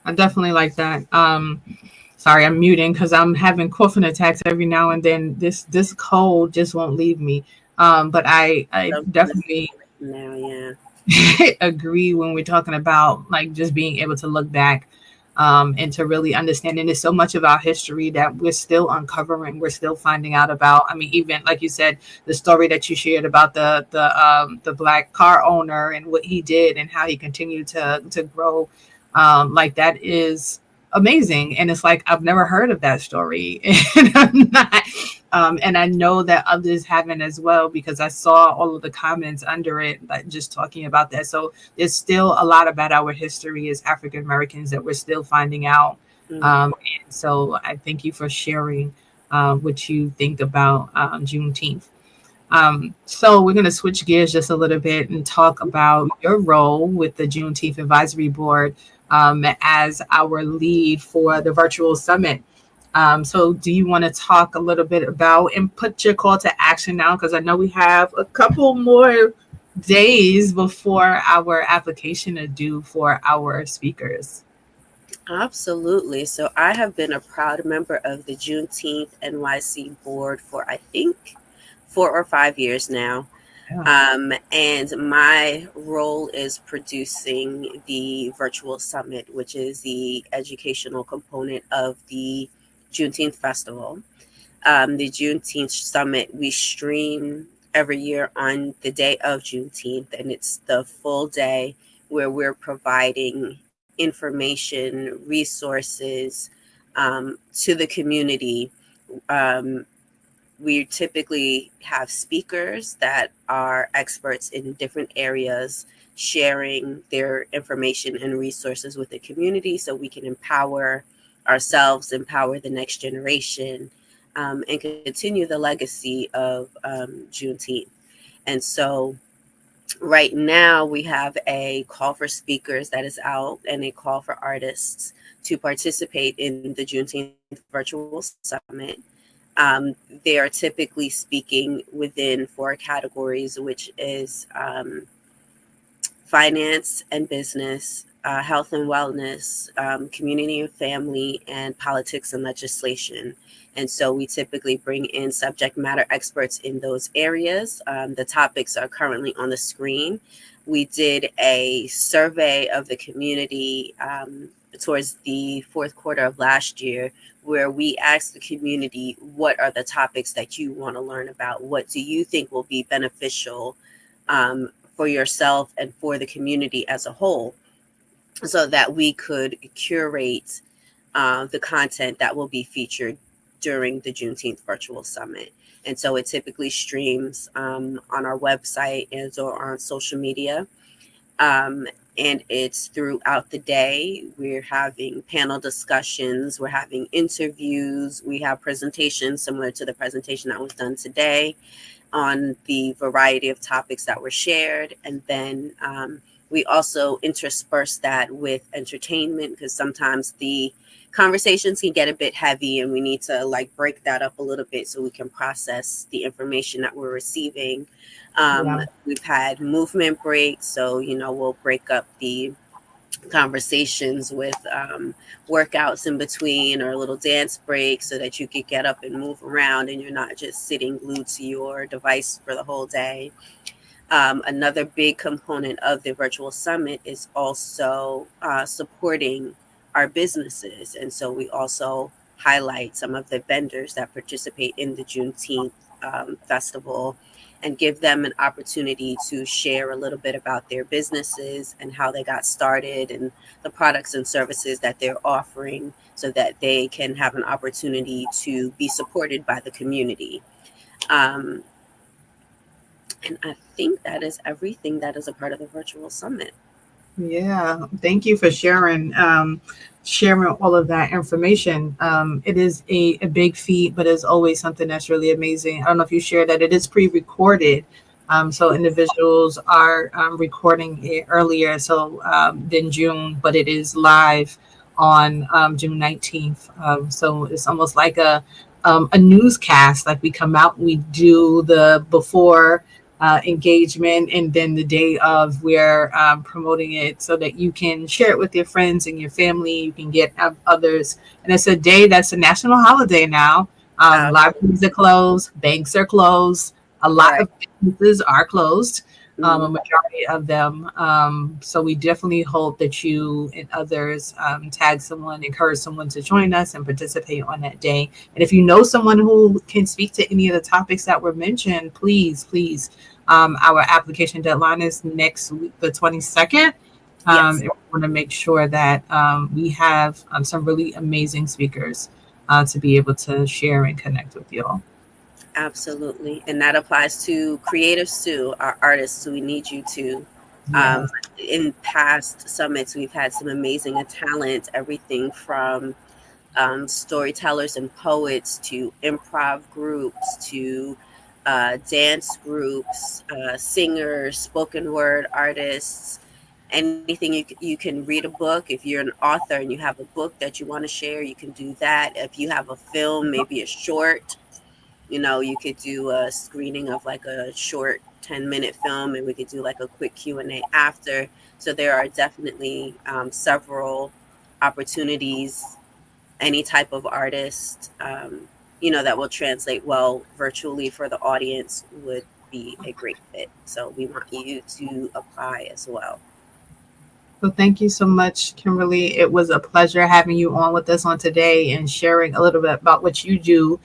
I definitely like that. Sorry, I'm muting because I'm having coughing attacks every now and then. This cold just won't leave me. But I definitely agree when we're talking about like just being able to look back and to really understand. And there's so much of our history that we're still uncovering, we're still finding out about. I mean, even like you said, the story that you shared about the Black car owner and what he did and how he continued to grow, like that is amazing. And it's like, I've never heard of that story. And I'm not, and I know that others haven't as well, because I saw all of the comments under it, like just talking about that. So there's still a lot about our history as African Americans that we're still finding out. And so I thank you for sharing what you think about Juneteenth. So we're going to switch gears just a little bit and talk about your role with the Juneteenth Advisory Board as our lead for the virtual summit. So do you want to talk a little bit about and put your call to action now? Because I know we have a couple more days before our application is due for our speakers. Absolutely. So I have been a proud member of the Juneteenth NYC board for, I think, 4 or 5 years now. And my role is producing the virtual summit, which is the educational component of the Juneteenth festival. The Juneteenth summit, we stream every year on the day of Juneteenth, and it's the full day where we're providing information, resources to the community. We typically have speakers that are experts in different areas sharing their information and resources with the community so we can empower ourselves, empower the next generation, and continue the legacy of Juneteenth. And so right now we have a call for speakers that is out and a call for artists to participate in the Juneteenth Virtual Summit. They are typically speaking within 4 categories, which is finance and business, health and wellness, community and family, and politics and legislation. And so we typically bring in subject matter experts in those areas. The topics are currently on the screen. We did a survey of the community towards the 4th quarter of last year, where we asked the community, what are the topics that you want to learn about? What do you think will be beneficial for yourself and for the community as a whole, so that we could curate the content that will be featured during the Juneteenth Virtual Summit. And so it typically streams on our website and or on social media. And it's throughout the day. We're having panel discussions, we're having interviews, we have presentations similar to the presentation that was done today on the variety of topics that were shared. And then we also intersperse that with entertainment, because sometimes the conversations can get a bit heavy and we need to like break that up a little bit so we can process the information that we're receiving. We've had movement breaks, so we'll break up the conversations with workouts in between or a little dance break so that you could get up and move around and you're not just sitting glued to your device for the whole day. Another big component of the virtual summit is also supporting our businesses. And so we also highlight some of the vendors that participate in the Juneteenth festival and give them an opportunity to share a little bit about their businesses and how they got started and the products and services that they're offering so that they can have an opportunity to be supported by the community. And I think that is everything that is a part of the virtual summit. Yeah, thank you for sharing all of that information. It is a big feat, but it's always something that's really amazing. I don't know if you shared that it is pre-recorded. So individuals are recording it earlier than June, but it is live on June 19th. So it's almost like a newscast. Like we come out, we do the before engagement, and then the day of we're promoting it so that you can share it with your friends and your family. You can get others, and it's a day that's a national holiday now. Libraries are closed, banks are closed, a lot of businesses are closed, a majority of them. So we definitely hope that you and others tag someone, encourage someone to join us and participate on that day. And if you know someone who can speak to any of the topics that were mentioned, please, our application deadline is next week, the 22nd. We want to make sure that we have some really amazing speakers to be able to share and connect with you all. Absolutely. And that applies to creatives too, our artists. We need you to. In past summits, we've had some amazing talent, everything from storytellers and poets to improv groups to dance groups, singers, spoken word artists, anything you can read a book. If you're an author and you have a book that you want to share, you can do that. If you have a film, maybe a short, you could do a screening of like a short 10-minute film, and we could do like a quick Q&A after. So there are definitely several opportunities. Any type of artist, that will translate well virtually for the audience would be a great fit. So we want you to apply as well. So thank you so much, Kimberly. It was a pleasure having you on with us on today and sharing a little bit about what you do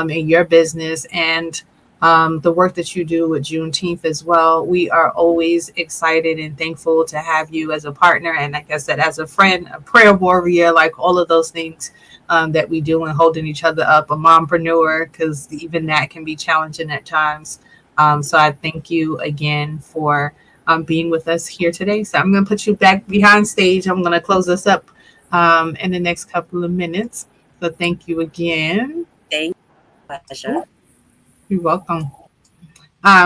in your business and the work that you do with Juneteenth as well. We are always excited and thankful to have you as a partner, and like I said, as a friend, a prayer warrior, like all of those things that we do, and holding each other up, a mompreneur, because even that can be challenging at times. So I thank you again for being with us here today. So I'm going to put you back behind stage. I'm going to close this up in the next couple of minutes. So thank you again. Thank you. Pleasure. You're welcome.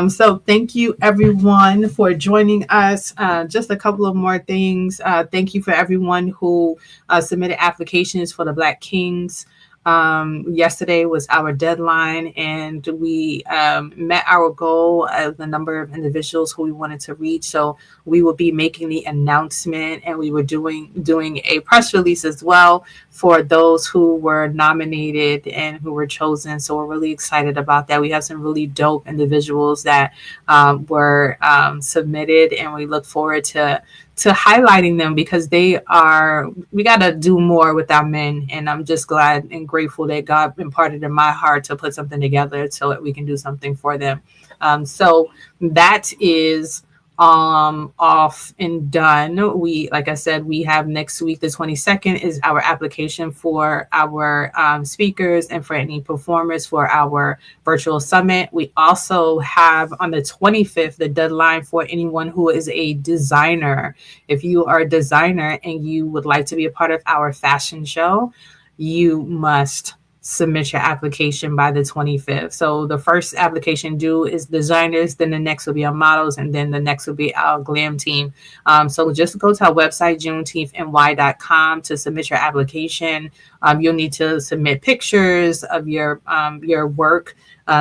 So thank you everyone for joining us. Just a couple of more things. Thank you for everyone who submitted applications for the Black Kings. Yesterday was our deadline, and we met our goal of the number of individuals who we wanted to reach. So we will be making the announcement, and we were doing a press release as well for those who were nominated and who were chosen. So we're really excited about that. We have some really dope individuals that were submitted, and we look forward to highlighting them, because we got to do more with our men. And I'm just glad and grateful that God imparted in my heart to put something together so that we can do something for them. So that is off and done. Like I said, we have next week, the 22nd is our application for our speakers and for any performers for our virtual summit. We also have on the 25th, the deadline for anyone who is a designer. If you are a designer and you would like to be a part of our fashion show, you must submit your application by the 25th. So the first application due is designers, then the next will be our models, and then the next will be our glam team. So just go to our website, JuneteenthNY.com, to submit your application. You'll need to submit pictures of your work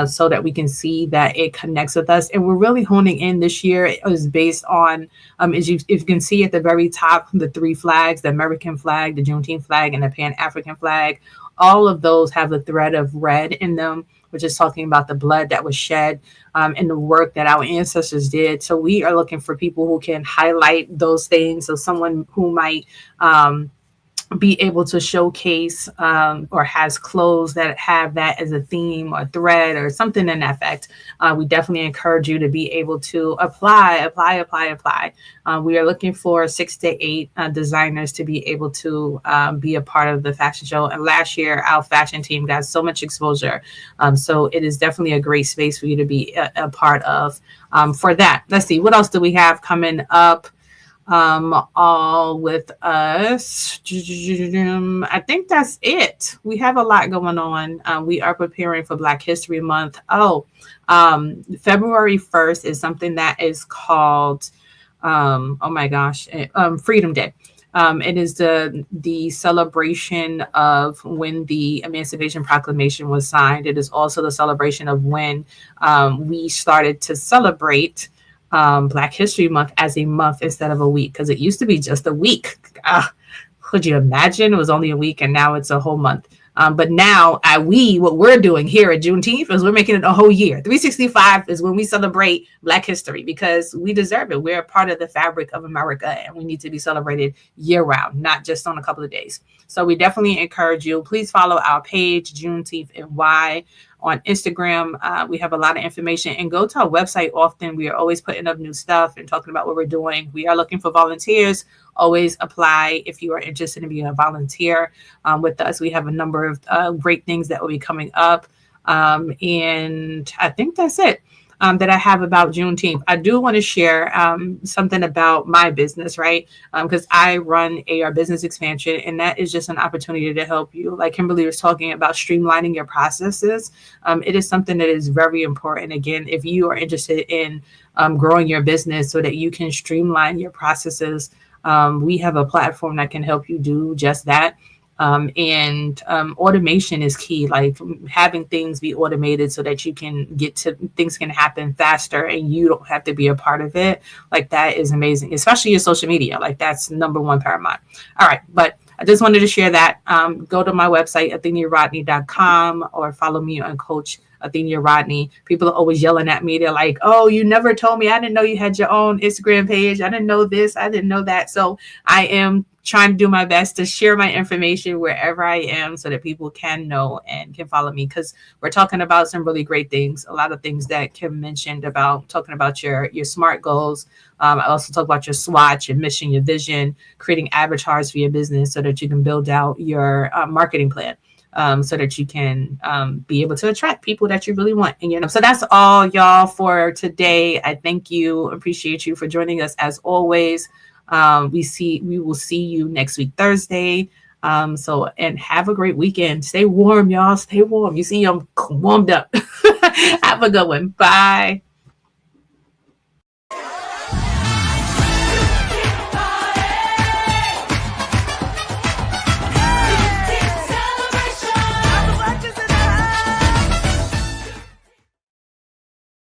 so that we can see that it connects with us. And we're really honing in this year. It was based on, if you can see at the very top, the three flags, the American flag, the Juneteenth flag, and the Pan-African flag. All of those have a thread of red in them, which is talking about the blood that was shed and the work that our ancestors did. So we are looking for people who can highlight those things. So someone who might be able to showcase or has clothes that have that as a theme or thread or something in that effect. We definitely encourage you to be able to apply. We are looking for 6 to 8 designers to be able to be a part of the fashion show. And last year, our fashion team got so much exposure. So it is definitely a great space for you to be a part of for that. Let's see, what else do we have coming up? All with us. I think that's it. We have a lot going on. We are preparing for Black History Month. February 1st is something that is called, Freedom Day. It is the celebration of when the Emancipation Proclamation was signed. It is also the celebration of when we started to celebrate Black History Month as a month instead of a week, because it used to be just a week. Could you imagine? It was only a week, and now it's a whole month. But now what we're doing here at Juneteenth is we're making it a whole year. 365 is when we celebrate Black history, because we deserve it. We're a part of the fabric of America, and we need to be celebrated year round, not just on a couple of days. So we definitely encourage you. Please follow our page, Juneteenth NY, on Instagram. We have a lot of information, and go to our website often. We are always putting up new stuff and talking about what we're doing. We are looking for volunteers. Always apply if you are interested in being a volunteer with us. We have a number of great things that will be coming up. And I think that's it. that I have about Juneteenth. I do want to share something about my business, right? Because I run AR Business Expansion, and that is just an opportunity to help you. Like Kimberly was talking about streamlining your processes. It is something that is very important. Again, if you are interested in growing your business so that you can streamline your processes, we have a platform that can help you do just that. And automation is key, like having things be automated so that you can get to things can happen faster and you don't have to be a part of it. Like that is amazing, especially your social media. Like that's number one paramount. All right. But I just wanted to share that. Go to my website, atheniarodney.com, or follow me on Coach Athenia Rodney. People are always yelling at me. They're like, oh, you never told me. I didn't know you had your own Instagram page. I didn't know this. I didn't know that. So I am trying to do my best to share my information wherever I am so that people can know and can follow me, because we're talking about some really great things. A lot of things that Kim mentioned about talking about your SMART goals. I also talk about your SWOT, your mission, your vision, creating avatars for your business so that you can build out your marketing plan. So that you can be able to attract people that you really want. And so that's all, y'all, for today. I thank you, appreciate you for joining us as always. We will see you next week, Thursday. And have a great weekend. Stay warm, y'all. Stay warm. You see, I'm warmed up. Have a good one. Bye.